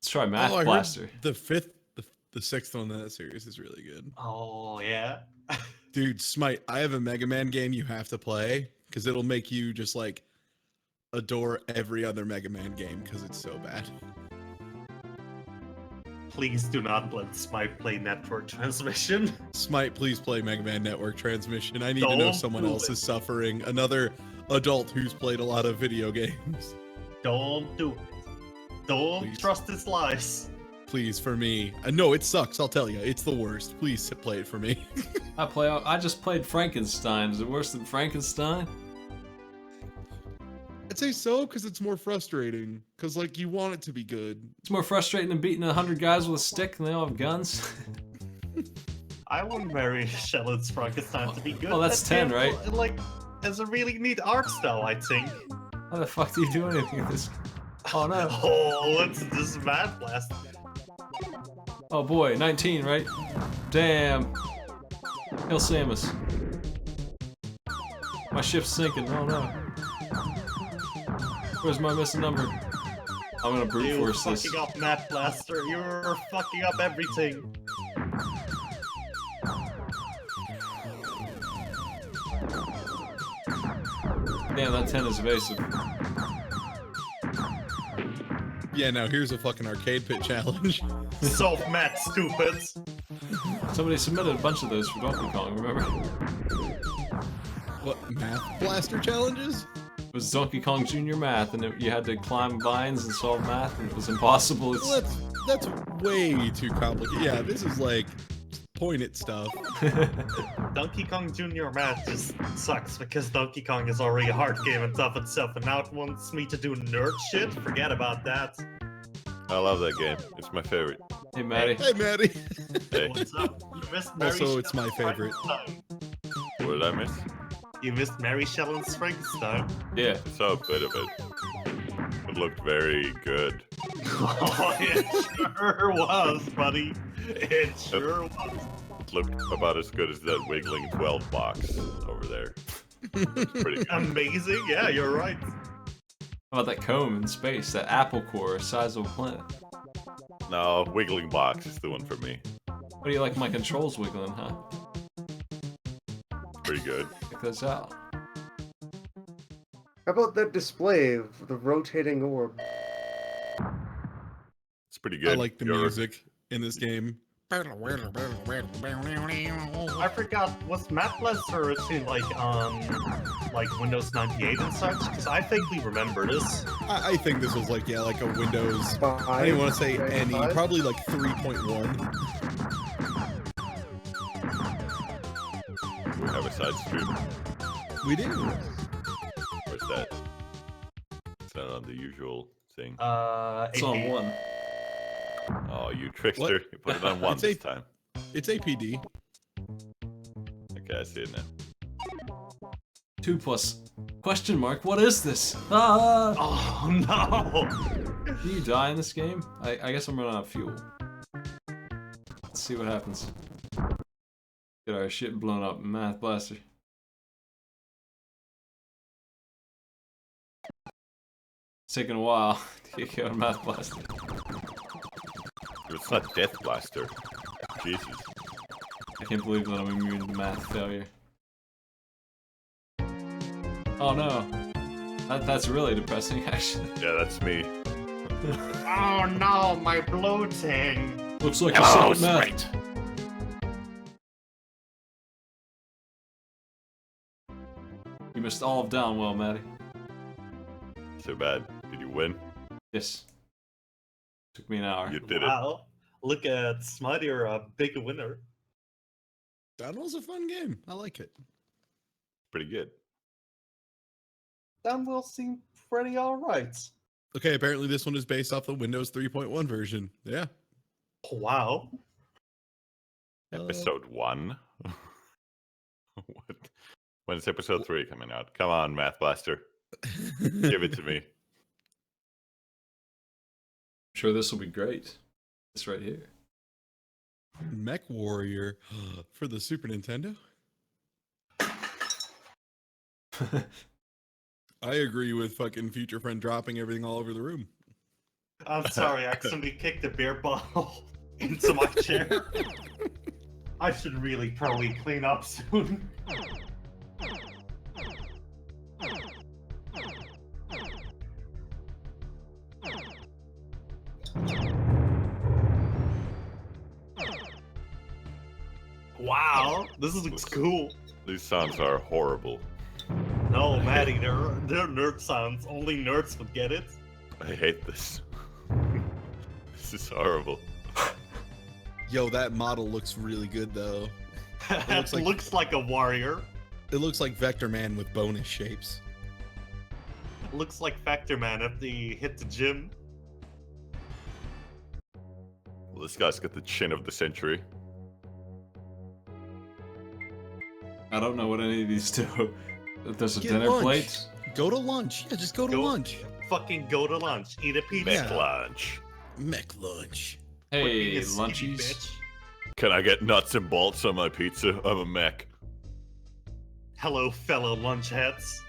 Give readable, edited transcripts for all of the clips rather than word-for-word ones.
Let's try Math I Blaster. heard the sixth one in that series is really good. Oh yeah. Dude, Smite, I have a Mega Man game you have to play because it'll make you just like adore every other Mega Man game because it's so bad. Please do not let Smite play Network Transmission. Smite, please play Mega Man Network Transmission. I need to know Don't someone do else it. is suffering. Another adult who's played a lot of video games. Don't do it. Don't Please. trust his lies. Please, for me. No, it sucks, I'll tell you. It's the worst. Please play it for me. I just played Frankenstein. Is it worse than Frankenstein? I'd say so because it's more frustrating. Because, like, you want it to be good. It's more frustrating than beating 100 guys with a stick and they all have guns. I want Mary Shelley's Frankenstein to be good. Oh, that's That 10, game, right? Like, has a really neat art style, I think. How the fuck do you do anything with this? Oh no. Oh, what's this Mad Blast? Oh boy, 19, right? Damn. Kill Samus. My ship's sinking. Oh no. Where's my missing number? I'm gonna brute You force this. fucking up Mad Blaster. You're fucking up everything. Damn, that 10 is evasive. Yeah, now here's a fucking arcade pit challenge. So mad, stupid. Somebody submitted a bunch of those for Donkey Kong, remember? What, Math Blaster challenges? It was Donkey Kong Jr. Math, and you had to climb vines and solve math, and it was impossible. It's... Well, that's way too complicated. Yeah, this is like point it stuff. Donkey Kong Jr. Math just sucks because Donkey Kong is already a hard game and tough itself, and now it wants me to do nerd shit? Forget about that. I love that game. It's my favorite. Hey, Maddie. Hey, Maddie. Hey, What's up? You missed Mary Also, it's my Shelley's favorite. Frankenstein. what did I miss? You missed Mary Shelley's Frankenstein. Yeah. I saw a bit of it. It looked very good. Oh, it sure was, buddy. It sure was. It looked about as good as that Wiggling 12 box over there. It's pretty good. Amazing. Yeah, you're right. How about that comb in space? That apple core size of a planet. No, Wiggling box is the one for me. What do you like my controls wiggling, huh? Pretty good. Check those out. How about that display of the rotating orb? It's pretty good. I like the You're- music in this game. I forgot, was Mad Blaster originally like Windows 98 and such? Because I vaguely remember this. I think this was like, yeah, like a Windows. Five, I don't even want to say okay, any. five? Probably like 3.1. We have a side stream. We do. Where's that? It's not on the usual thing. It's on 88. 1. Oh, you trickster. What? You put it on 1 It's this a- time. It's APD. Okay, I see it now. 2 plus. Question mark, what is this? Ah! Oh no! Do you die in this game? I guess I'm running out of fuel. Let's see what happens. Get our shit blown up in Math Blaster. It's taking a while to get killed in Math Blaster. It's not Death Blaster. Jesus. I can't believe that I'm immune to math failure. Oh no. That's really depressing, actually. Yeah, that's me. Oh no, my bloating! Looks like you Hello, suck at math. Sprite. You missed all of Downwell, Maddie. So bad. Did you win? Yes. Took me an hour. You did it. Wow. Look at Smite, you're a big winner. Downwell's a fun game. I like it. Pretty good. That will seem pretty alright. Okay, apparently this one is based off the Windows 3.1 version. Yeah. Wow. Episode 1? What? When's episode 3 coming out? Come on, Math Blaster. Give it to me. I'm sure this will be great. It's right here. MechWarrior for the Super Nintendo. I agree with fucking FutureFriend dropping everything all over the room. I'm sorry, I accidentally kicked a beer bottle into my chair. I should really probably clean up soon. Wow, this looks cool. These sounds are horrible. No, Maddie, they're nerd sounds. Only nerds would get it. I hate this. This is horrible. Yo, that model looks really good though. It looks like a warrior. It looks like Vector Man with bonus shapes. It looks like Factor Man if they hit the gym. Well, this guy's got the chin of the century. I don't know what any of these do. There's a Get dinner lunch. plate. Go to lunch. Yeah, just go to lunch. Fucking go to lunch. Eat a pizza. Mech lunch. Mech lunch. Quit being Hey, a skinny lunchies. bitch. Can I get nuts and bolts on my pizza? I'm a mech. Hello, fellow lunch heads.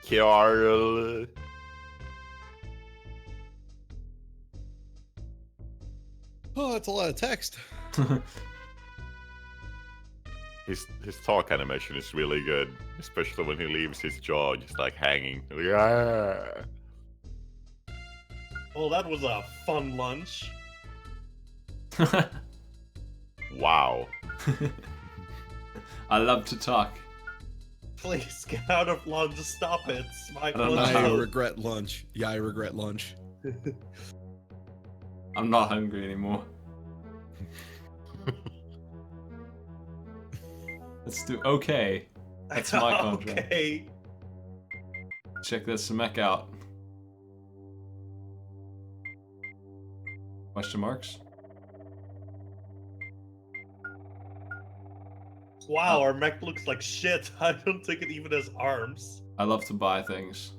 Carl. Oh, that's a lot of text. His talk animation is really good, especially when he leaves his jaw just like hanging. Yeah. Well, that was a fun lunch. Wow. I love to talk. Please get out of lunch. Stop it. My don't lunch know. I out. regret lunch. Yeah, I regret lunch. I'm not hungry anymore. Let's do okay. That's my contract. Okay. Check this mech out. Question marks? Wow, our mech looks like shit. I don't think it even has arms. I love to buy things.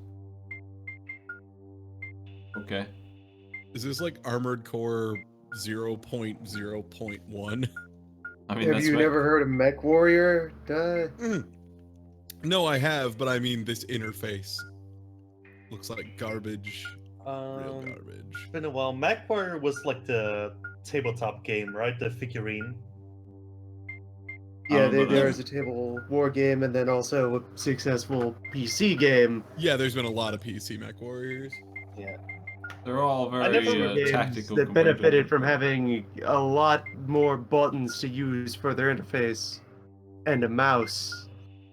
Okay. Is this like Armored Core 0.0.1? I mean, Have that's you mech- never heard of MechWarrior? Duh. No, I have, but I mean this interface looks like garbage. Real Um, garbage. it's been a while. MechWarrior was like the tabletop game, right? The figurine. Yeah, remember there that. is a table war game and then also a successful PC game. Yeah, there's been a lot of PC Mech Warriors. Yeah. They're all I never very heard Games tactical. that compared to benefited other from games. having a lot more buttons to use for their interface and a mouse.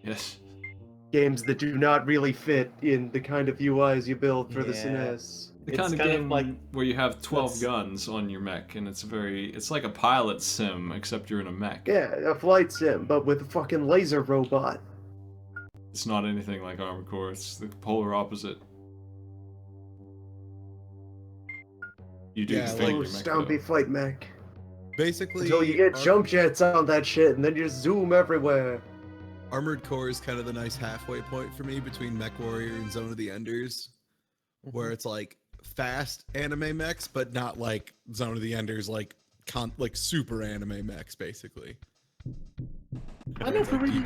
Yes. Games that do not really fit in the kind of UIs you build for the Yeah. SNES. The It's kind of kind of game like- where you have 12 that's- guns on your mech, and it's like a pilot sim, except you're in a mech. Yeah, a flight sim, but with a fucking laser robot. It's not anything like Armored Core. It's the polar opposite. You do Yeah, the like- thing Oh, in your mech, Stompy though. Flight Mech. Basically, Until you get jump jets on that shit, and then you just zoom everywhere. Armored Core is kind of the nice halfway point for me between Mech Warrior and Zone of the Enders, where it's like fast anime mechs, but not like Zone of the Enders, like super anime mechs, basically. I never really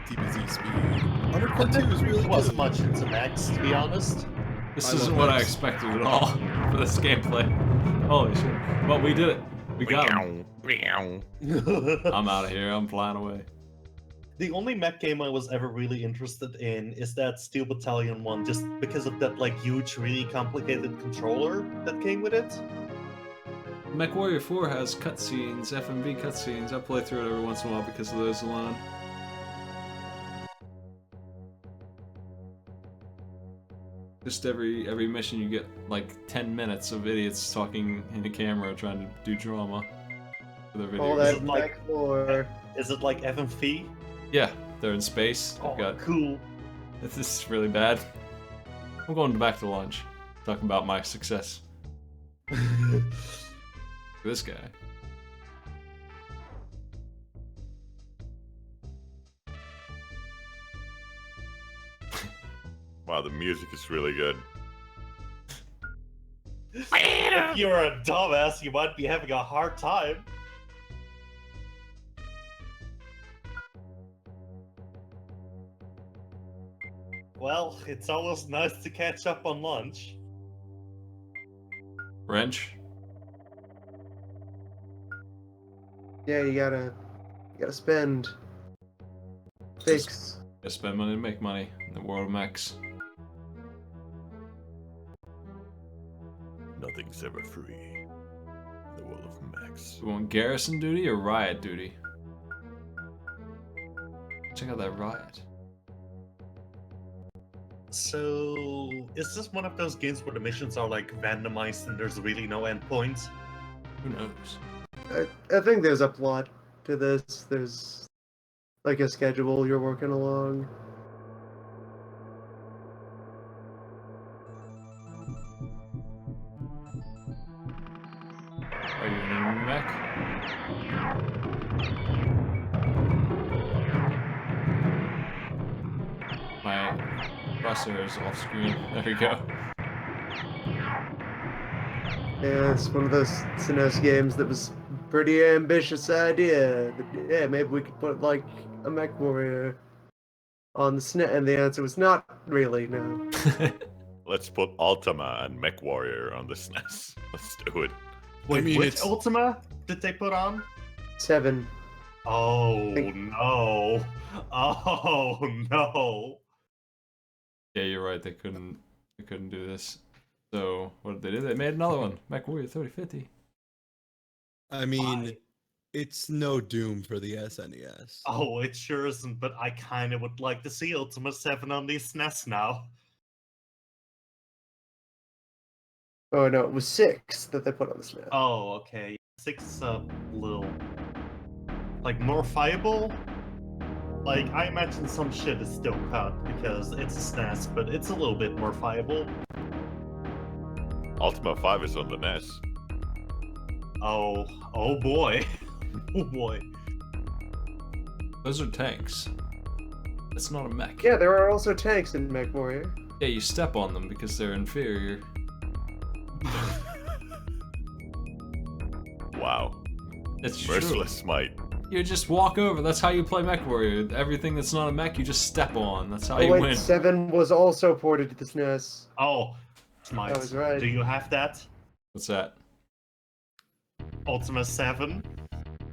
DBZ speed. Armored Core 2 is really was good. much into mechs, to be honest. This I isn't love what I mechs. expected at all for this gameplay. Holy shit. Well, we did it. We got him. I'm out of here. I'm flying away. The only mech game I was ever really interested in is that Steel Battalion one, just because of that like huge, really complicated controller that came with it. MechWarrior 4 has cutscenes, FMV cutscenes. I play through it every once in a while because of those alone. Just every mission you get like 10 minutes of idiots talking in a camera trying to do drama for their video All game. Is that it like- mech lore. Is it like FMV? Yeah, they're in space. Oh, They've got cool. this is really bad. I'm going back to lunch. Talking about my success. This guy. Wow, the music is really good. If you're a dumbass, you might be having a hard time. Well, it's always nice to catch up on lunch. Wrench. Yeah, you gotta spend. Fix. Gotta spend money to make money in the world of mechs. Nothing's ever free in the world of mechs. You want garrison duty or riot duty? Check out that riot. So, is this one of those games where the missions are like randomized and there's really no endpoint? Who knows? I think there's a plot to this. There's like a schedule you're working along. Are you in a mech? My processor is off screen. There we go. Yeah, it's one of those SNES games that was pretty ambitious idea. Yeah, maybe we could put like a MechWarrior on the SNES, and the answer was not really no. Let's put Ultima and MechWarrior on the SNES. Let's do it. Wait, mean, which it's- Ultima did they put on? 7. Oh no! Oh no! Yeah, you're right. They couldn't do this. So what did they do? They made another one. MechWarrior 3050. I mean, Why? it's no Doom for the SNES. Oh, it sure isn't, but I kinda would like to see Ultima 7 on the SNES now. Oh no, it was 6 that they put on the SNES. Oh, okay. 6 is a little... like, more viable? Like, I imagine some shit is still cut, because it's a SNES, but it's a little bit more viable. Ultima 5 is on the NES. Oh boy. Oh boy. Those are tanks. It's not a mech. Yeah, there are also tanks in MechWarrior. Yeah, you step on them because they're inferior. Wow. It's true. Merciless smite. You just walk over. That's how you play MechWarrior. Everything that's not a mech, you just step on. That's how Oh you wait, win. 7 was also ported to the SNES. Oh, Smite. I was right. Do you have that? What's that? Ultima 7?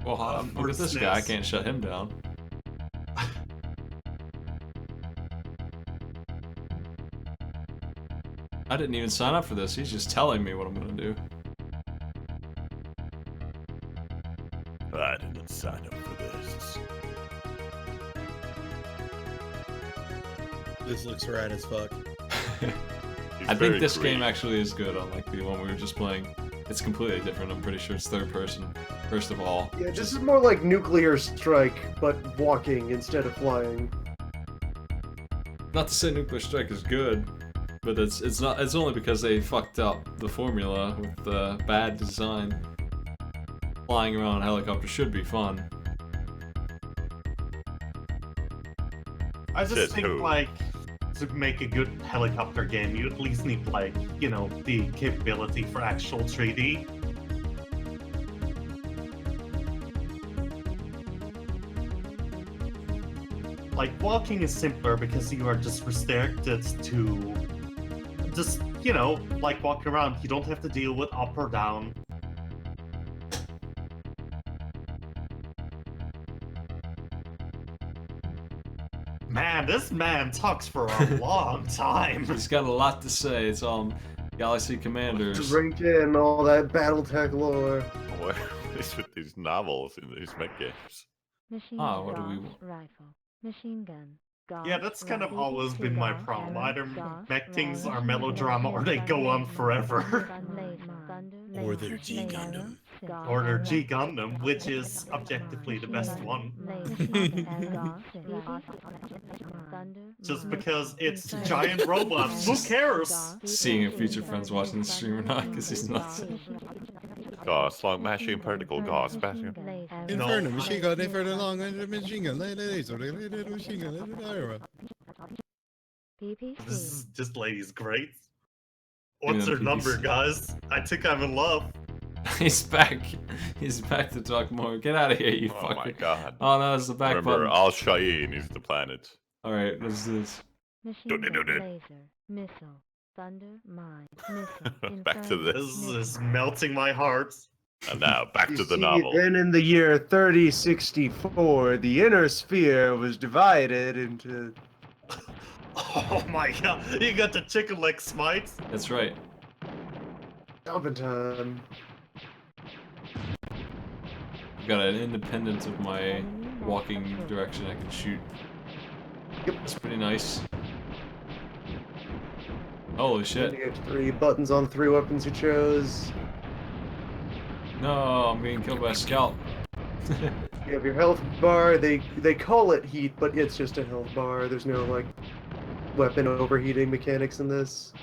Well, For look at this guy. I SNES. can't shut him down. I didn't even sign up for this. He's just telling me what I'm gonna do. I didn't sign up for this. This looks rad as fuck. He's I very think this green. game actually is good, unlike the one we were just playing. It's completely different. I'm pretty sure it's third person, first of all. Yeah, this is more like Nuclear Strike, but walking instead of flying. Not to say Nuclear Strike is good, but it's not. It's only because they fucked up the formula with the bad design. Flying around a helicopter should be fun. I just Says think, who? like, to make a good helicopter game, you at least need, like, you know, the capability for actual 3D. Like, walking is simpler because you are just restricted to just, you know, like walking around. You don't have to deal with up or down. Man, this man talks for a long time. He's got a lot to say. It's all Galaxy Commanders. Drink in all that BattleTech lore. What is with these novels in these mech games? Machine Ah, what do we gun, want? rifle, machine gun. Yeah, that's kind of always been my problem. Either mech things are melodrama or they go on forever. Or they're G Gundam. Or they're G Gundam, which is objectively the best one. Just because it's giant robots. Who cares? Seeing if FutureFriend's watching the stream or not, because he's nuts. Gas, long mashing particle gas, bashing. Inferno, machine gun, inferno, long, machine gun, laser, machine gun, This is just ladies great. Give me What's her them number, peepees. guys? I think I'm in love. He's back. He's back to talk more. Get out of here, you Oh fucker. my god. Oh no, it's the back Remember, button. Al Shaheen is the planet. Alright, let's do this. Machine gun, laser, missile, Thunder, mine, missile, Back to inferno, this. This is melting my heart. And now back You to the see, novel. then in the year 3064, the inner sphere was divided into. Oh my god, you got the chicken leg smites? That's right. Stomping time. I've got an independent of my walking direction I can shoot. Yep. That's pretty nice. Holy And shit. you get 3 buttons on 3 weapons you chose. No, I'm being killed by a scout. You have your health bar. They call it heat, but it's just a health bar. There's no like weapon overheating mechanics in this.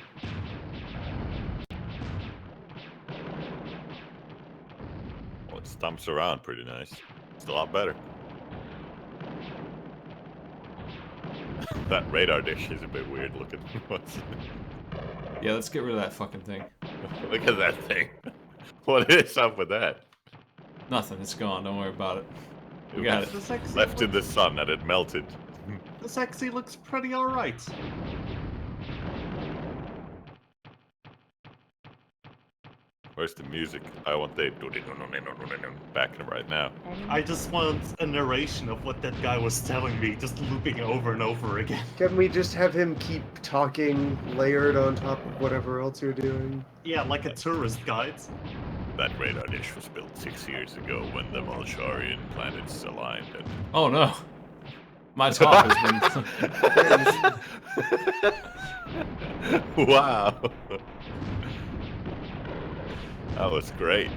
Well, it stumps around pretty nice. It's a lot better. That radar dish is a bit weird looking. What's- Yeah, let's get rid of that fucking thing. Look at that thing. What is up with that? Nothing, it's gone, don't worry about it. It We got was it. This actually left in the looks- sun and it melted. This actually looks pretty alright. Where's the music? I want the backing right now. I just want a narration of what that guy was telling me, just looping over and over again. Can we just have him keep talking layered on top of whatever else you're doing? Yeah, like a tourist guide. That radar dish was built 6 years ago when the Malsharian planets aligned and Oh no. My top has been... wow. That was great.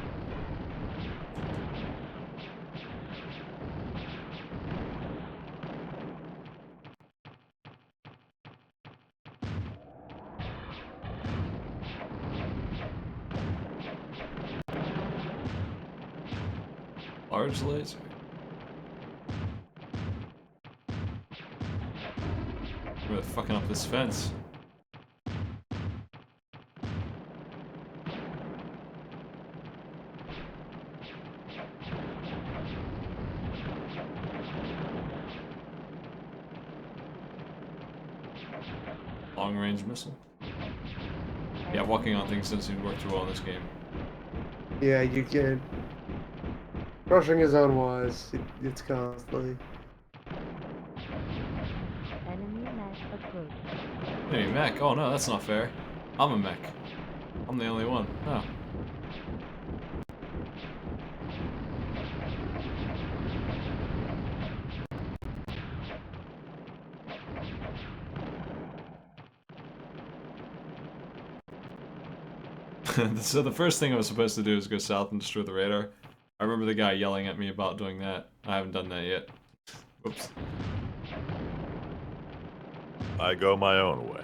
Large laser. We're fucking up this fence. Long range missile. Yeah, walking on things doesn't seem to work too well in this game. Yeah, you can. Crushing is unwise. It's costly. enemy mech approach. Hey, mech. Oh no, that's not fair. I'm a mech. I'm the only one. Oh. So the first thing I was supposed to do is go south and destroy the radar. I remember the guy yelling at me about doing that. I haven't done that yet. Oops. I go my own way.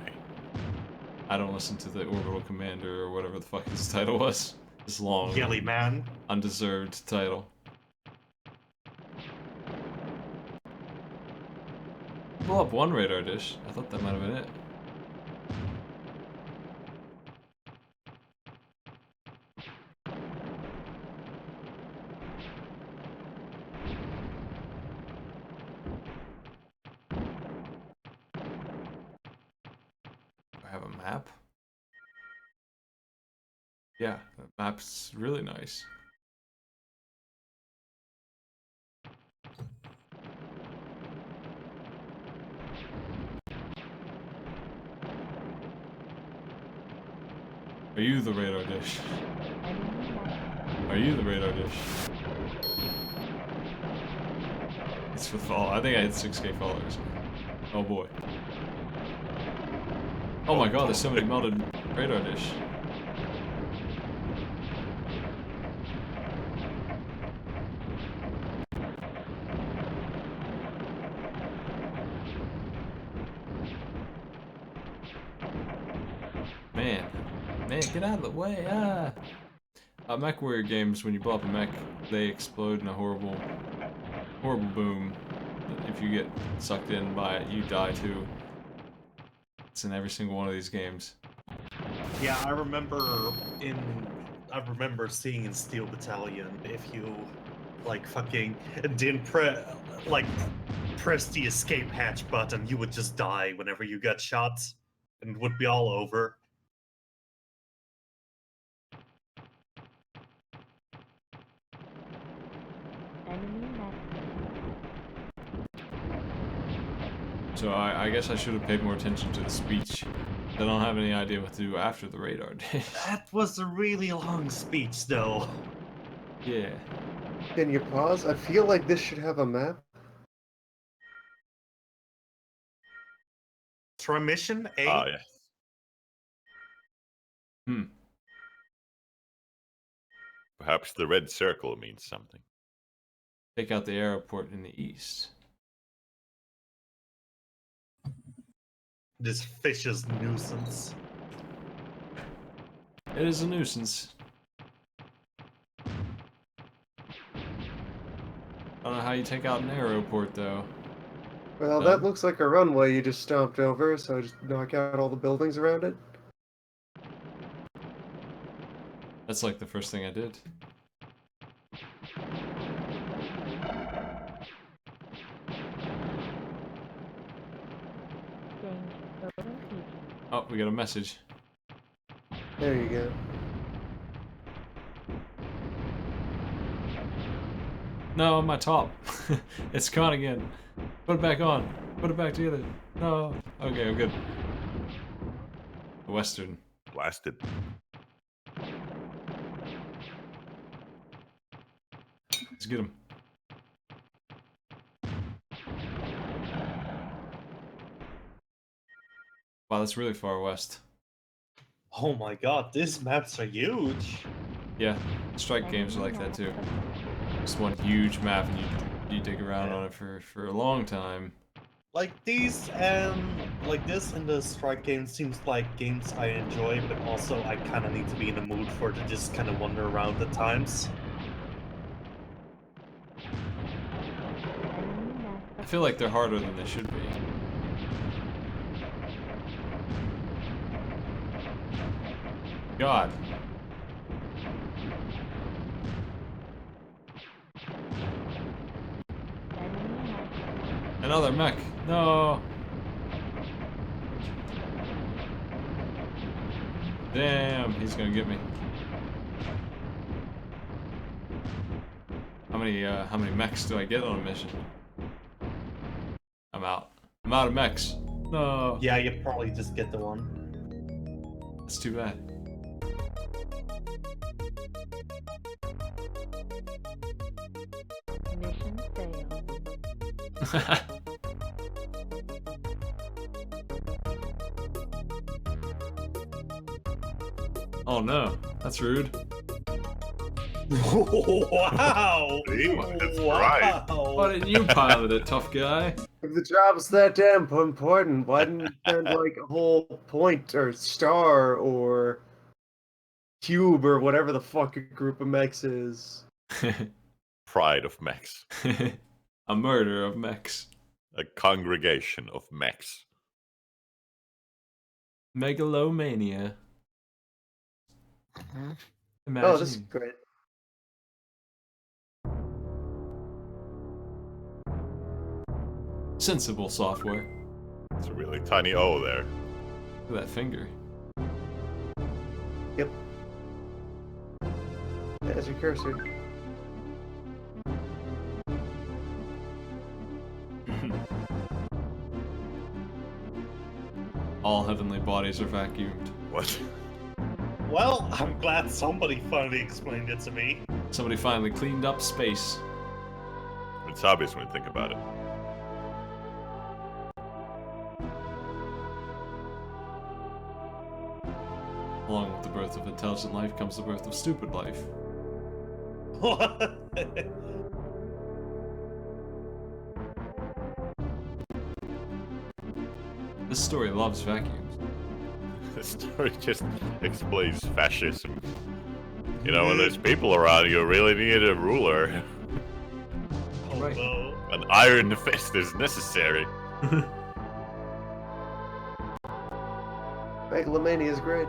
I don't listen to the orbital commander or whatever the fuck his title was. This long, Yelly man. undeserved title. Blow up one radar dish. I thought that might have been it. I have a map. Yeah, the map's really nice. Are you the radar dish? Enemy mech Are you the radar dish? It's for fall. I think I had 6k followers. Oh boy. Oh my god, there's so many melted radar dish. Man, get out of the way, ah! MechWarrior games, when you blow up a mech, they explode in a horrible boom. If you get sucked in by it, you die too. It's in every single one of these games. Yeah, I remember seeing in Steel Battalion, if you like fucking didn't press the escape hatch button, you would just die whenever you got shot, and it would be all over. Enemy mech. So I guess I should have paid more attention to the speech. I don't have any idea what to do after the radar did. That was a really long speech, though. Yeah. Can you pause? I feel like this should have a map. Try mission A. Ah, yeah. Hmm. Perhaps the red circle means something. Take out the airport in the east. This vicious nuisance. It is a nuisance. I don't know how you take out an airport though. Well, that looks like a runway you just stomped over, so just knock out all the buildings around it. That's like the first thing I did. Danger. Building feature. Oh, we got a message. There you go. No, my top. It's gone again. Put it back on. Put it back together. No. Okay, I'm good. Western. Blasted. Let's get him. Wow, that's really far west. Oh my god, these maps are huge. Yeah, strike games are like that too. Just one huge map and you dig around on it for a long time. Like these and like this and the strike game seems like games I enjoy, but also I kind of need to be in the mood for to just kind of wander around at times. Enemy mech. I feel like they're harder than they should be. God. Enemy mech. Another mech. No. Damn, he's gonna get me. How many mechs do I get on a mission? I'm out. I'm out of mechs. No. Yeah, you probably just get the one. That's too bad. Mission failed. Oh no, that's rude. Wow! That's right. Why didn't you pilot it, tough guy? If the job's that damn important, why didn't you send like a whole point or star or cube or whatever the fuck a group of mechs is? Pride of mechs. A murder of mechs. A congregation of mechs. Megalomania. Imagine. Oh, this is great. Sensible software. It's a really tiny O there. Look at that finger. Yep. There's your cursor. All heavenly bodies are vacuumed. What? Well, I'm glad somebody finally explained it to me. Somebody finally cleaned up space. It's obvious when you think about it. Along with the birth of intelligent life comes the birth of stupid life. What? This story loves vacuums. The story just explains fascism. You know, when there's people around, you really need a ruler. Oh Right. no. An iron fist is necessary. Megalomania is great.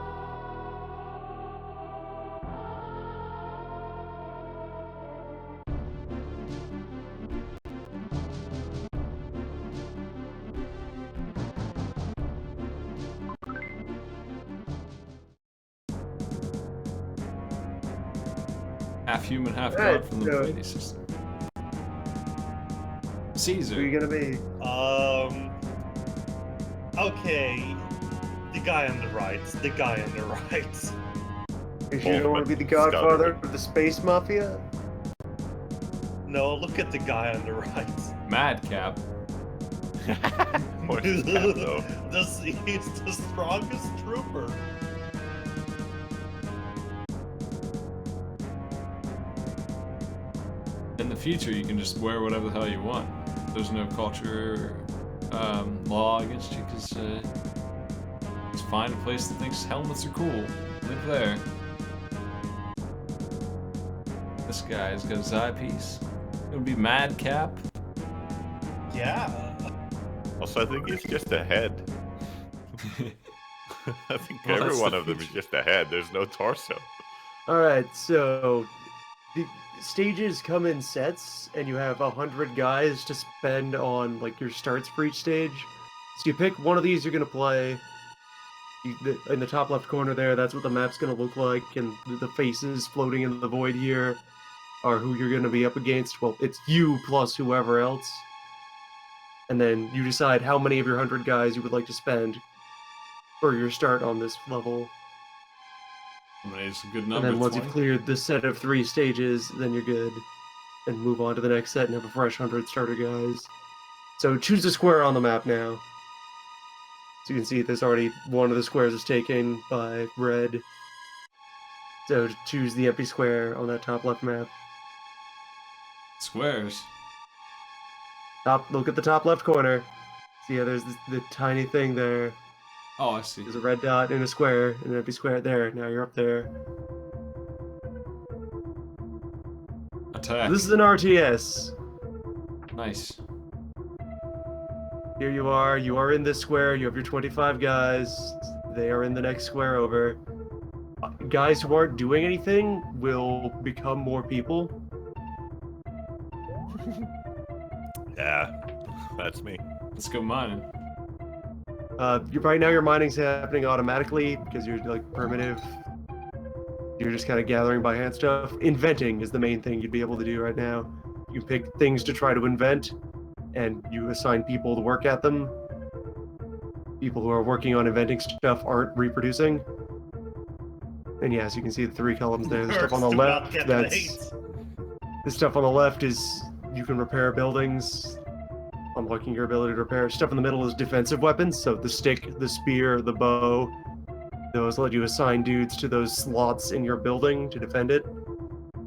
Half human, half Right, god from the so- Brady system. Who are you Caesar. gonna be? Okay. The guy on the right. The guy on the right. You sure you don't want to be the godfather of the space mafia? No, look at the guy on the right. Madcap. Where's his cap, though? He's the strongest trooper. In the future, you can just wear whatever the hell you want. There's no culture law against you, because just find a place that thinks helmets are cool. Live there. This guy's got his eyepiece. It would be Madcap. Yeah. Also, I think he's just a head. I think Well, every that's one the of them is future. just a head. There's no torso. Alright, so the stages come in sets, and you have 100 guys to spend on like your starts for each stage. So you pick one of these you're gonna play. In the top left corner there, that's what the map's gonna look like, and the faces floating in the void here are who you're gonna be up against. Well, it's you plus whoever else. And then you decide how many of your 100 guys you would like to spend for your start on this level. I mean, it's a good And number. then once 20. you've cleared the set of 3 stages, then you're good. And move on to the next set and have a fresh 100 starter guys. So choose a square on the map now. So you can see there's already one of the squares is taken by red. So choose the empty square on that top left map. Squares. Look at the top left corner. See how there's the tiny thing there. Oh, I see. There's a red dot in a square, and an empty square there. Now you're up there. Attack. This is an RTS. Nice. Here you are. You are in this square. You have your 25 guys. They are in the next square over. Guys who aren't doing anything will become more people. Yeah, that's me. Let's go mining. Right now your mining's happening automatically because you're like primitive. You're just kind of gathering by hand stuff. Inventing is the main thing you'd be able to do right now. You pick things to try to invent, and you assign people to work at them. People who are working on inventing stuff aren't reproducing. And yes, you can see the 3 columns there. The stuff on the Nerds do not left, get that's late. the stuff on the left is you can repair buildings, unlocking your ability to repair. Stuff in the middle is defensive weapons, so the stick, the spear, the bow. Those let you assign dudes to those slots in your building to defend it.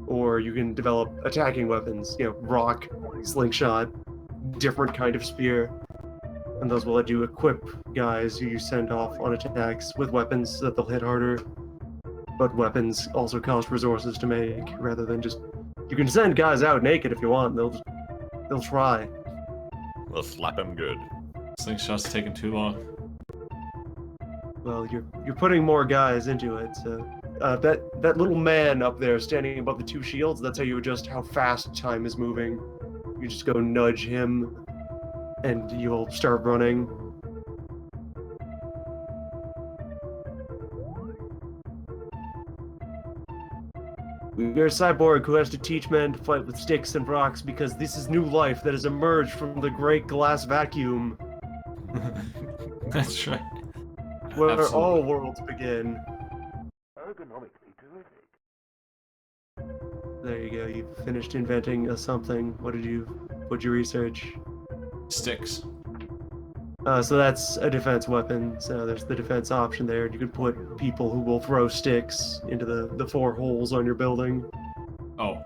Or you can develop attacking weapons, rock, slingshot, different kind of spear. And those will let you equip guys who you send off on attacks with weapons so that they'll hit harder. But weapons also cost resources to make, rather than just... You can send guys out naked if you want, they'll try. We'll slap him good. Slingshot's taking too long. Well, you're putting more guys into it, so... that little man up there standing above the 2 shields, that's how you adjust how fast time is moving. You just go nudge him, and you'll start running. You're a cyborg who has to teach men to fight with sticks and rocks because this is new life that has emerged from the great glass vacuum That's right. where Absolutely. all worlds begin. There you go, you finished inventing a something. What'd you research? Sticks. So that's a defense weapon, so there's the defense option there. You can put people who will throw sticks into the 4 holes on your building. Oh.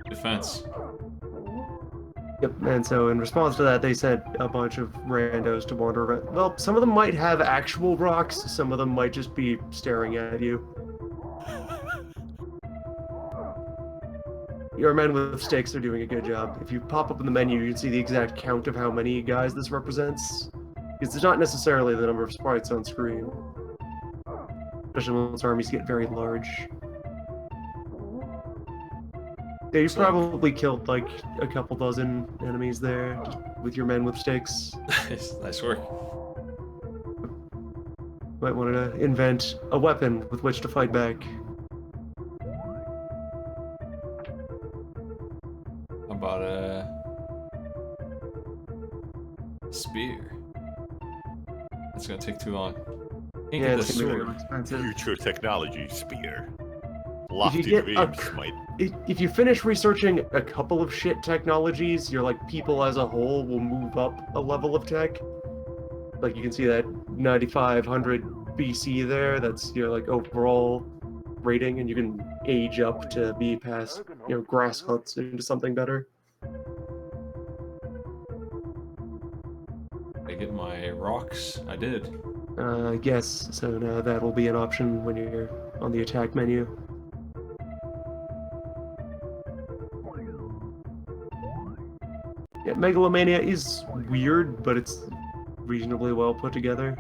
Defense. Yep, and so in response to that, they sent a bunch of randos to wander around. Well, some of them might have actual rocks, some of them might just be staring at you. Your men with sticks are doing a good job. If you pop up in the menu, you can see the exact count of how many guys this represents. Because it's not necessarily the number of sprites on screen. Especially once armies get very large. Yeah, you So- probably killed like a couple dozen enemies there, just with your men with sticks. Nice work. might want to invent a weapon with which to fight back. How about a spear? That's gonna take too long. Can't Yeah, get the it's gonna be sword. really expensive. Future technology spear. If you Lofty get a dreams might. if you finish researching a couple of shit technologies, your like people as a whole will move up a level of tech. Like you can see that 9500 BC there. That's your like overall rating, and you can age up to be past grass huts into something better. I get my rocks. I did. Yes. So now that will be an option when you're on the attack menu. Yeah, Megalomania is weird, but it's reasonably well put together.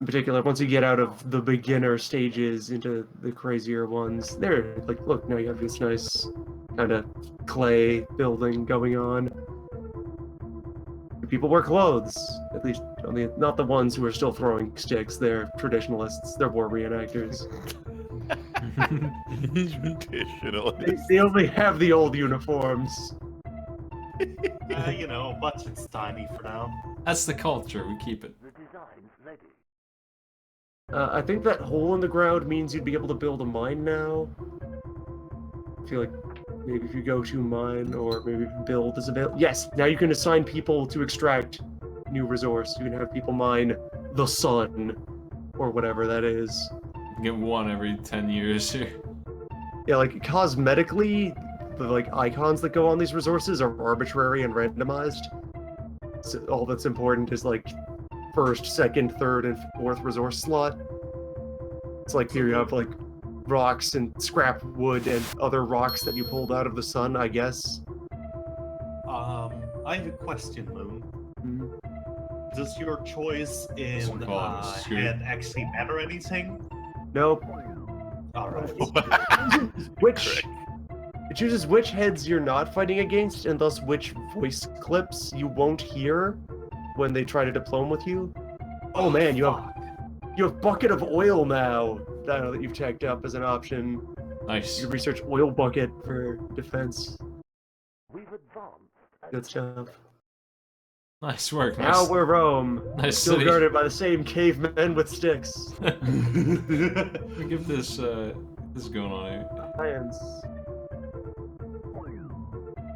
In particular, once you get out of the beginner stages into the crazier ones, there, like, look, now you have this nice kind of clay building going on. People wear clothes, at least on the not the ones who are still throwing sticks. They're traditionalists. They're war reenactors. Traditional. They only have the old uniforms. You know, budget's tiny for now. That's the culture. We keep it. I think that hole in the ground means you'd be able to build a mine now. I feel like maybe if you go to mine or maybe build is available. Yes, now you can assign people to extract new resource. You can have people mine the sun or whatever that is. Get one every 10 years here. Yeah, like cosmetically, the like icons that go on these resources are arbitrary and randomized. So all that's important is like first, second, third, and fourth resource slot. It's like here you have like rocks and scrap wood and other rocks that you pulled out of the sun, I guess. I have a question, Moon. Mhm. Does your choice in Some call it a scoop. head actually matter anything? Nope. Alright. Which it chooses which heads you're not fighting against, and thus which voice clips you won't hear when they try to diplome with you. Oh man, you have bucket of oil now. That you've checked up as an option. Nice. You can research oil bucket for defense. Good stuff. Nice work. Now Nice. we're Rome. Nice Still city. guarded by the same cavemen with sticks. We give this this is going on here. Science.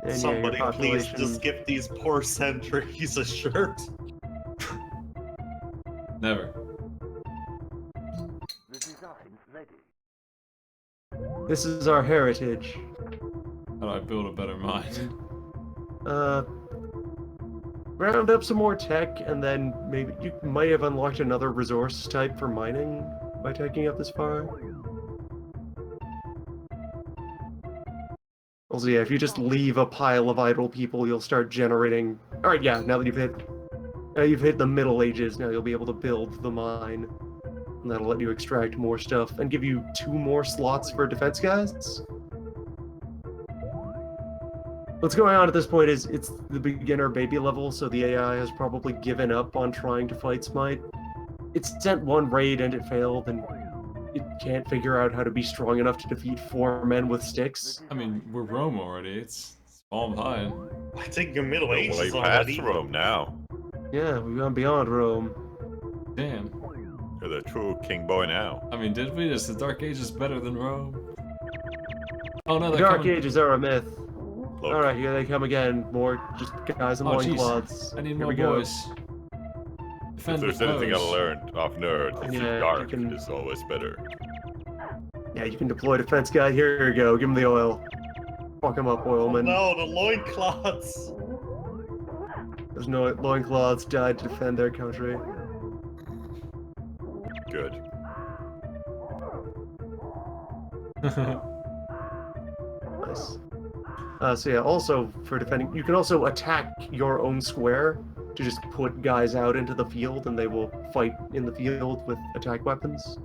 And yeah, Somebody your please population. just give these poor sentries a shirt. Never. This is our heritage. How do I build a better mind? Round up some more tech, and then maybe you might have unlocked another resource type for mining by taking up this far. Also, yeah, if you just leave a pile of idle people, you'll start generating. All right, yeah. Now that you've hit the Middle Ages, now you'll be able to build the mine, and that'll let you extract more stuff and give you 2 more slots for defense guys. What's going on at this point is it's the beginner baby level, so the AI has probably given up on trying to fight Smite. It sent one raid and it failed, and it can't figure out how to be strong enough to defeat 4 men with sticks. I mean, we're Rome already. It's all behind. I think you're Middle Way Ages past already. Rome now. Yeah, we've gone beyond Rome. Damn. You're the true king boy now. I mean, did we? Is the Dark Ages better than Rome? Oh no, The they're Dark coming. Ages are a myth. Look, Alright, here they come again. More just guys in Oh, jeez. loincloths. I need Here more we go. boys. if Defend there's the anything I foes. learned off nerds, it's Yeah, that you dark can- is always better. Yeah, you can deploy defense guy. Here you go. Give him the oil. Fuck him up, Oh oilman. no, the loincloths! There's no loincloths died to defend their country. Good. Nice. So yeah, also for defending, you can also attack your own square to just put guys out into the field, and they will fight in the field with attack weapons.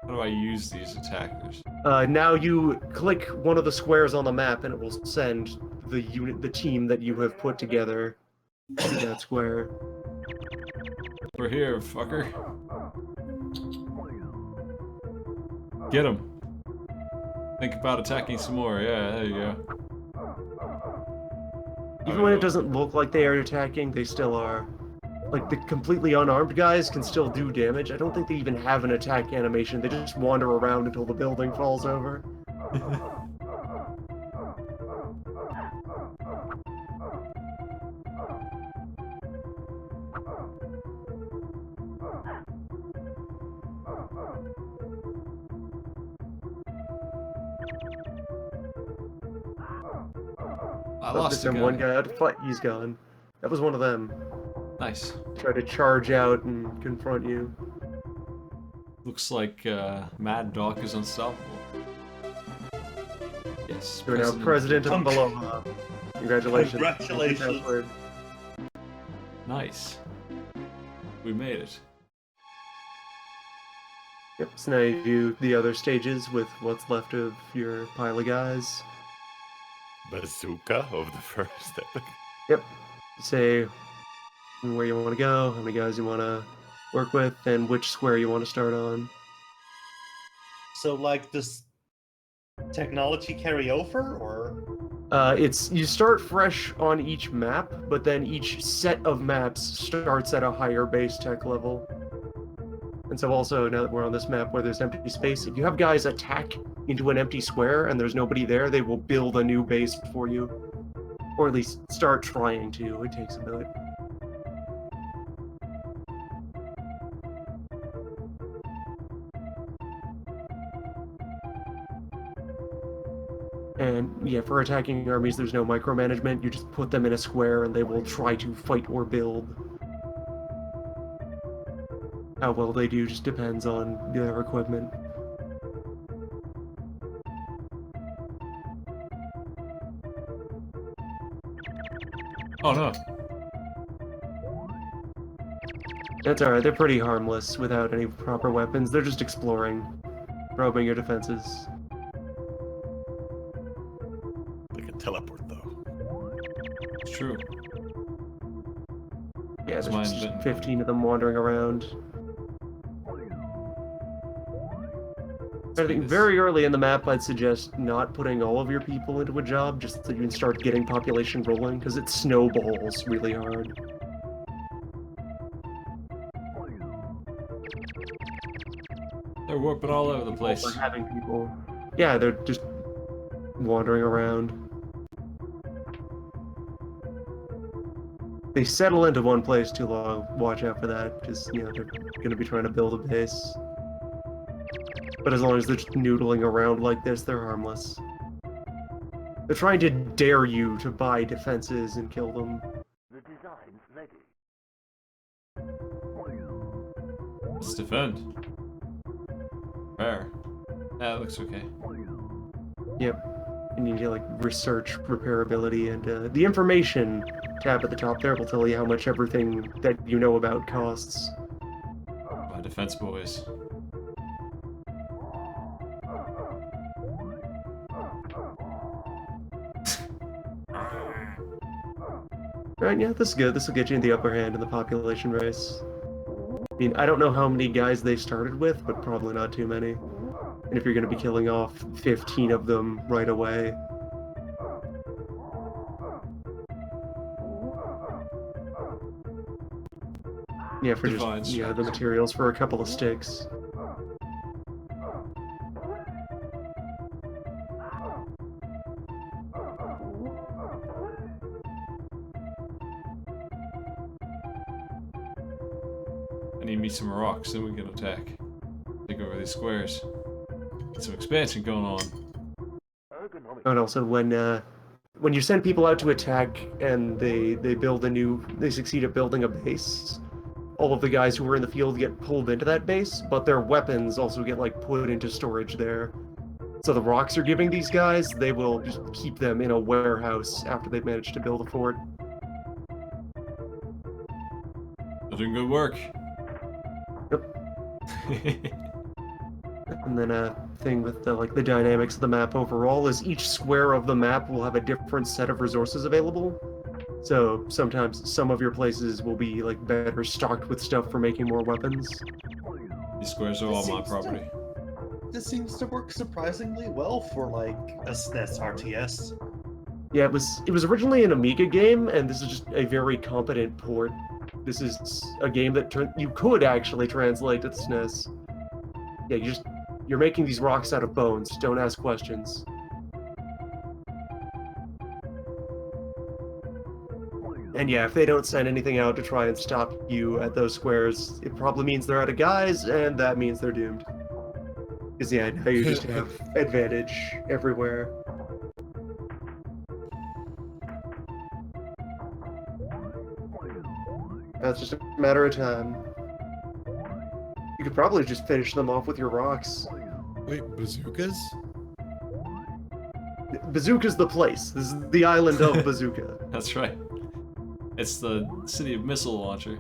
How do I use these attackers? Now you click one of the squares on the map, and it will send the unit, the team that you have put together to that square. We're here, fucker. Get him. Think about attacking some more. Yeah, there you go. Even when it doesn't look like they are attacking, they still are. Like, the completely unarmed guys can still do damage. I don't think they even have an attack animation. They just wander around until the building falls over. I But lost this a time guy. one guy out to fight, he's gone. That was one of them. Nice. Try to charge out and confront you. Looks like Mad Dog is unstoppable. Yes. You're now president of Congrats. Megalomania. Congratulations. Congratulations. Password. Nice. We made it. Yep, so now you do the other stages with what's left of your pile of guys. Bazooka of the first epic. Yep. Say where you want to go, how many guys you want to work with, and which square you want to start on. So, like, does technology carry over, or? It's you start fresh on each map, but then each set of maps starts at a higher base tech level. And so also, now that we're on this map where there's empty space, if you have guys attack into an empty square and there's nobody there, they will build a new base for you. Or at least start trying to. It takes a bit. And yeah, for attacking armies, there's no micromanagement. You just put them in a square and they will try to fight or build. How well they do just depends on their equipment. Oh no. That's alright, they're pretty harmless without any proper weapons. They're just exploring, probing your defenses. They can teleport though. It's true. Yeah, It's there's mine, just but- 15 of them wandering around. I think this. very early in the map, I'd suggest not putting all of your people into a job, just so you can start getting population rolling, because it snowballs really hard. They're warping all over the place. For having people. Yeah, they're just wandering around. They settle into one place too long. Watch out for that, because you know they're going to be trying to build a base. But as long as they're just noodling around like this, they're harmless. They're trying to dare you to buy defenses and kill them. Let's defend. Fair. Yeah, that looks okay. Yep. And you need to like research repairability, and the information tab at the top there will tell you how much everything that you know about costs. My defense boys. Right, yeah, this is good. This will get you in the upper hand in the population race. I mean, I don't know how many guys they started with, but probably not too many. And if you're going to be killing off 15 of them right away... Yeah, for Divine just, the materials for a couple of sticks. I need me some rocks, then we can attack. Take over these squares. Get some expansion going on. And also, when you send people out to attack and they succeed at building a base, all of the guys who were in the field get pulled into that base, but their weapons also get like put into storage there. So the rocks you're giving these guys, they will just keep them in a warehouse after they've managed to build a fort. They're doing good work. Yep. And then a thing with the like the dynamics of the map overall is each square of the map will have a different set of resources available. So sometimes some of your places will be like better stocked with stuff for making more weapons. These squares are all my property. This seems to work surprisingly well for like a SNES RTS. Yeah, it was originally an Amiga game, and this is just a very competent port. This is a game that you could actually translate to the SNES. Yeah, you're making these rocks out of bones. Don't ask questions. And yeah, if they don't send anything out to try and stop you at those squares, it probably means they're out of guys, and that means they're doomed. Because yeah, now you just have advantage everywhere. That's just a matter of time. You could probably just finish them off with your rocks. Wait, bazookas? Bazooka's the place. This is the island of Bazooka. That's right. It's the city of missile launcher.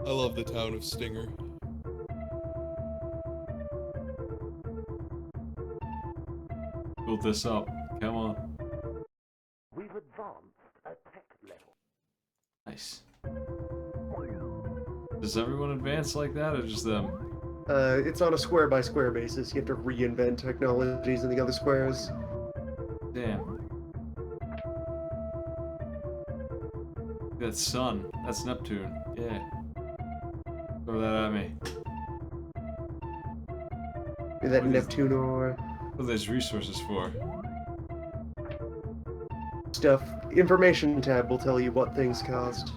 I love the town of Stinger. Build this up. Come on. We've advanced a tech level. Nice. Does everyone advance like that, or just them? It's on a square by square basis. You have to reinvent technologies in the other squares. Damn. That's sun. That's Neptune. Yeah. Throw that at me. That What is- Neptune or What are those resources for? stuff. Information tab will tell you what things cost.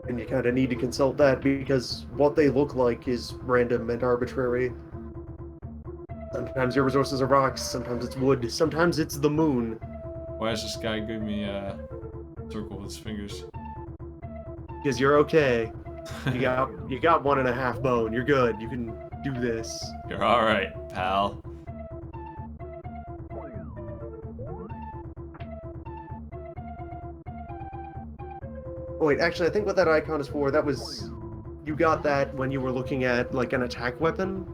And you kind of need to consult that because what they look like is random and arbitrary. Sometimes your resources are rocks, sometimes it's wood, sometimes it's the moon. Why is this guy giving me a circle with his fingers? Because you're okay. You got 1.5 bone. You're good. You can do this. You're alright, pal. Oh wait, actually, I think what that icon is for, that was... You got that when you were looking at, like, an attack weapon?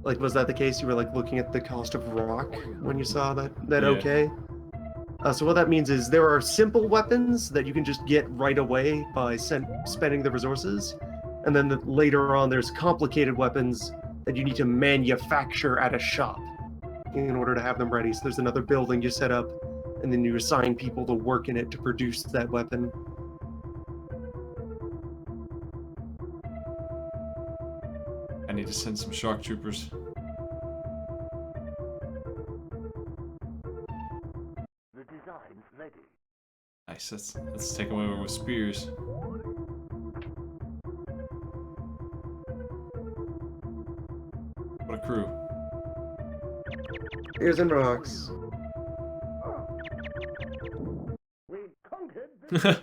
Like, was that the case? You were, like, looking at the cost of rock when you saw that Yeah. okay? So what that means is there are simple weapons that you can just get right away by spending the resources, and then later on there's complicated weapons that you need to manufacture at a shop in order to have them ready. So there's another building you set up, and then you assign people to work in it to produce that weapon. I need to send some shock troopers. The design's ready. Nice, let's take them over with spears. What a crew. Spears and rocks. We conquered the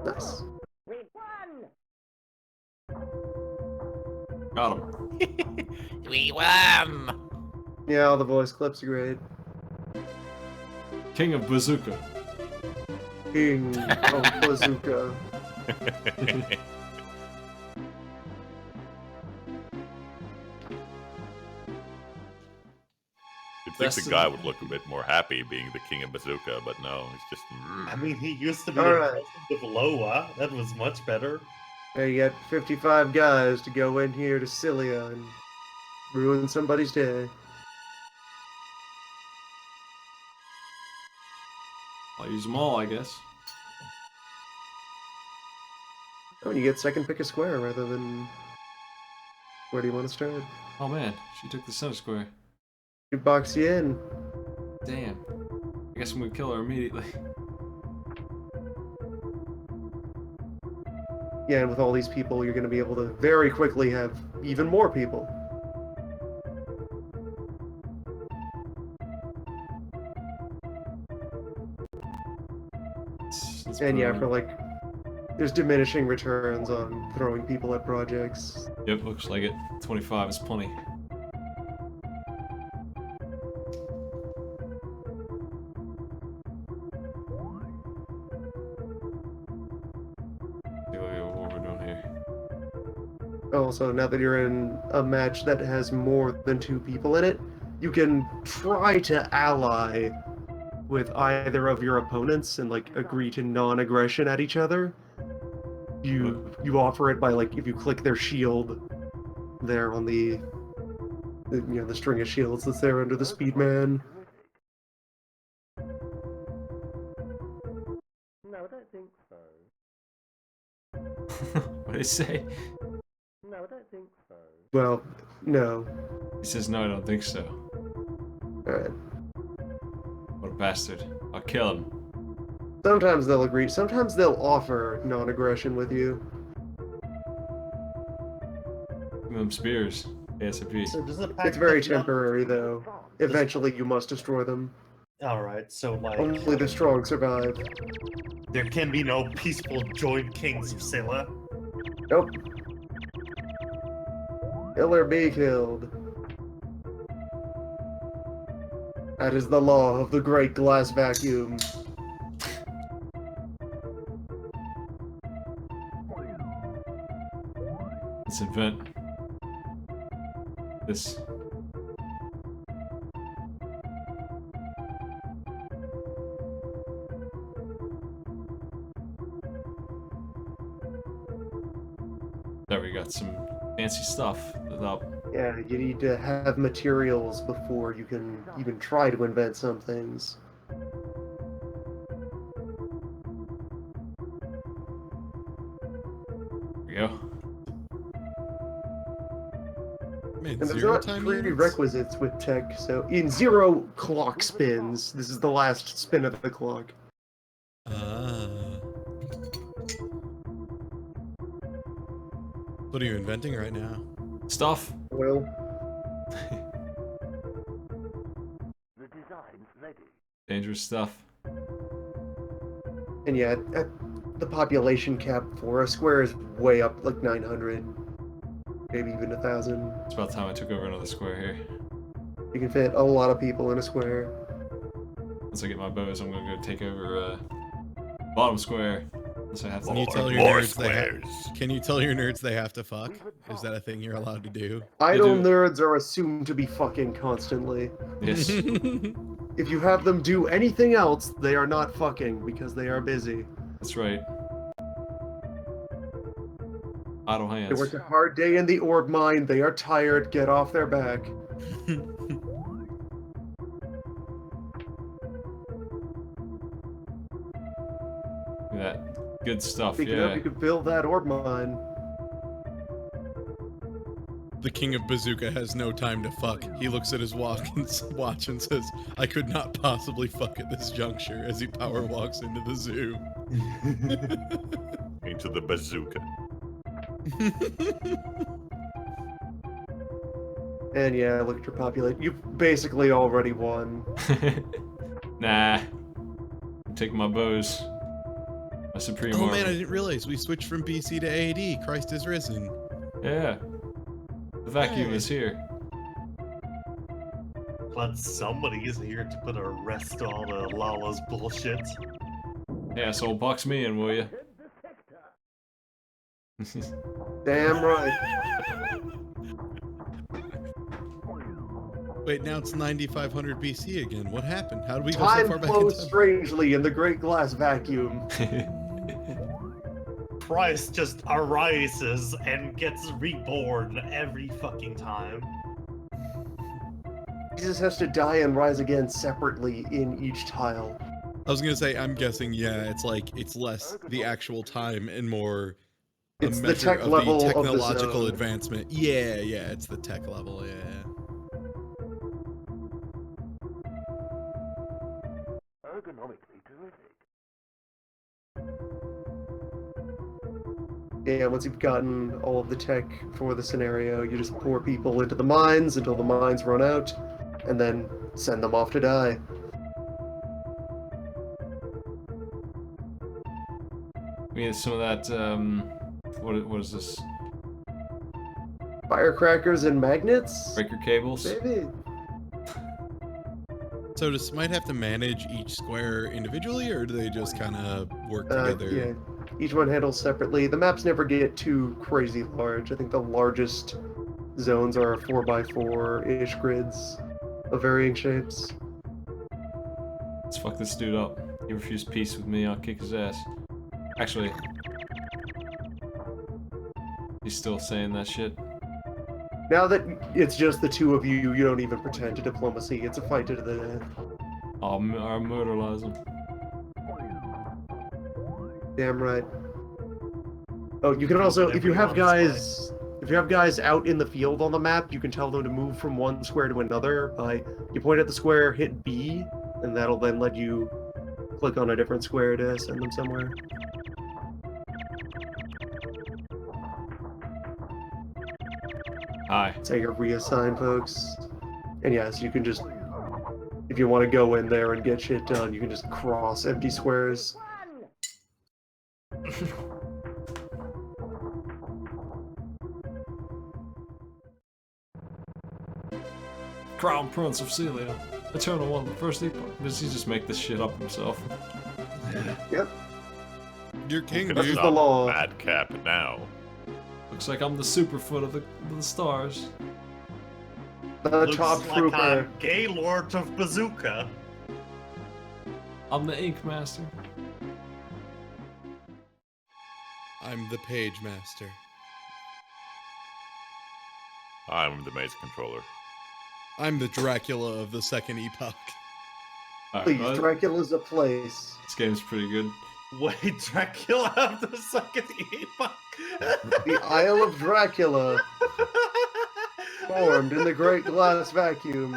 Nice. We won! Got him. We won! Yeah, all the voice clips are great. King of Bazooka. King of Bazooka. You'd think Best the guy would look a bit more happy being the king of Bazooka, but no, he's just. I mean, he used to be All the right. president of Loa. That was much better. Now you got 55 guys to go in here to Cilia and ruin somebody's day. I'll use them all, I guess. Oh, and you get second pick a square rather than... Where do you want to start? Oh man, she took the center square. You box you in. Damn. I guess I'm gonna kill her immediately. Yeah, and with all these people, you're going to be able to very quickly have even more people. It's And yeah, brutal. for like... There's diminishing returns on throwing people at projects. Yep, looks like it. 25 is plenty. Also, now that you're in a match that has more than 2 people in it, you can try to ally with either of your opponents and like agree to non-aggression at each other. You offer it by like if you click their shield there on the the string of shields that's there under the Speedman. No, I don't think so. What did he say? No, I don't think so. Well, no. He says, no, I don't think so. Alright. What a bastard. I'll kill him. Sometimes they'll agree, sometimes they'll offer non-aggression with you. Give him spears. ASAP. So does it pack It's very the num- temporary though. Eventually you must destroy them. Alright, so like Only the strong survive. there can be no peaceful joint kings of Scylla. Nope. Kill or be killed. That is the law of the great glass vacuum. Let's invent this. There we got some fancy stuff. Yeah, you need to have materials before you can even try to invent some things. There we go. Man, And there's zero not time units? prerequisites with tech, so in 0 clock spins, this is the last spin of the clock. What are you inventing right now? Stuff. Well, The design's ready. Dangerous stuff. and yeah, the population cap for a square is way up, like 900, maybe even 1,000. It's about time I took over another square here. You can fit a lot of people in a square. Once I get my bows, I'm gonna go take over bottom square. Unless I have to. Can you tell your More nerds they squares. Can you tell your nerds they have to fuck? Is that a thing you're allowed to do? Idle do. nerds are assumed to be fucking constantly. Yes. If you have them do anything else, they are not fucking because they are busy. That's right. Idle They hands. worked a hard day in the orb mine, they are tired, get off their back. Look at that. Good stuff, Speaking of, yeah. you could build that orb mine. The king of Bazooka has no time to fuck. He looks at his watch and says, I could not possibly fuck at this juncture as he power walks into the zoo. Into the bazooka. And yeah, look at your population. You've basically already won. Nah. I'm taking my bows. My supreme Oh armor. man, I didn't realize we switched from BC to AD. Christ is risen. Yeah. The vacuum Hey. is here. Glad somebody is here to put a rest to all the Lala's bullshit. Yeah, so box me in, will you? Damn right. Wait, now it's 9500 BC again. What happened? How did we go so Time far back in flows time? strangely in the great glass vacuum. Christ just arises and gets reborn every fucking time. Jesus has to die and rise again separately in each tile. I was gonna say, I'm guessing, yeah, it's like, it's less the actual time and more a It's the measure tech of level the of the technological zone. advancement. Yeah, yeah, it's the tech level, yeah. Ergonomically terrific. Yeah, once you've gotten all of the tech for the scenario, you just pour people into the mines until the mines run out, and then send them off to die. We need some of that, what is this? Firecrackers and magnets? Breaker cables? Maybe. So does Smite have to manage each square individually, or do they just kind of work together? Yeah. each one handles separately. The maps never get too crazy large. I think the largest zones are 4x4-ish grids of varying shapes. Let's fuck this dude up. He refused peace with me, I'll kick his ass. Actually, he's still saying that shit. Now that it's just the two of you, you don't even pretend to diplomacy. It's a fight to the death. I'll murderize him. Damn right. Oh, you can also, if you have guys out in the field on the map, you can tell them to move from one square to another by you point at the square, hit B, and that'll then let you click on a different square to send them somewhere. Hi. That's how you reassign folks. And yes, you can just, if you want to go in there and get shit done, you can just cross empty squares. Crown Prince of Celia. Eternal One, First Epoch. Does he just make this shit up himself? Yep. You're king, This is dude. the law. Madcap now. Looks like I'm the Superfoot of the stars. The Looks top like trooper. I'm Gaylord of Bazooka. I'm the Ink Master. I'm the page master. I'm the maze controller. I'm the Dracula of the second epoch. Alright, Please, well, Dracula's a place. this game's pretty good. Wait, Dracula of the second epoch. The Isle of Dracula, formed in the Great Glass Vacuum.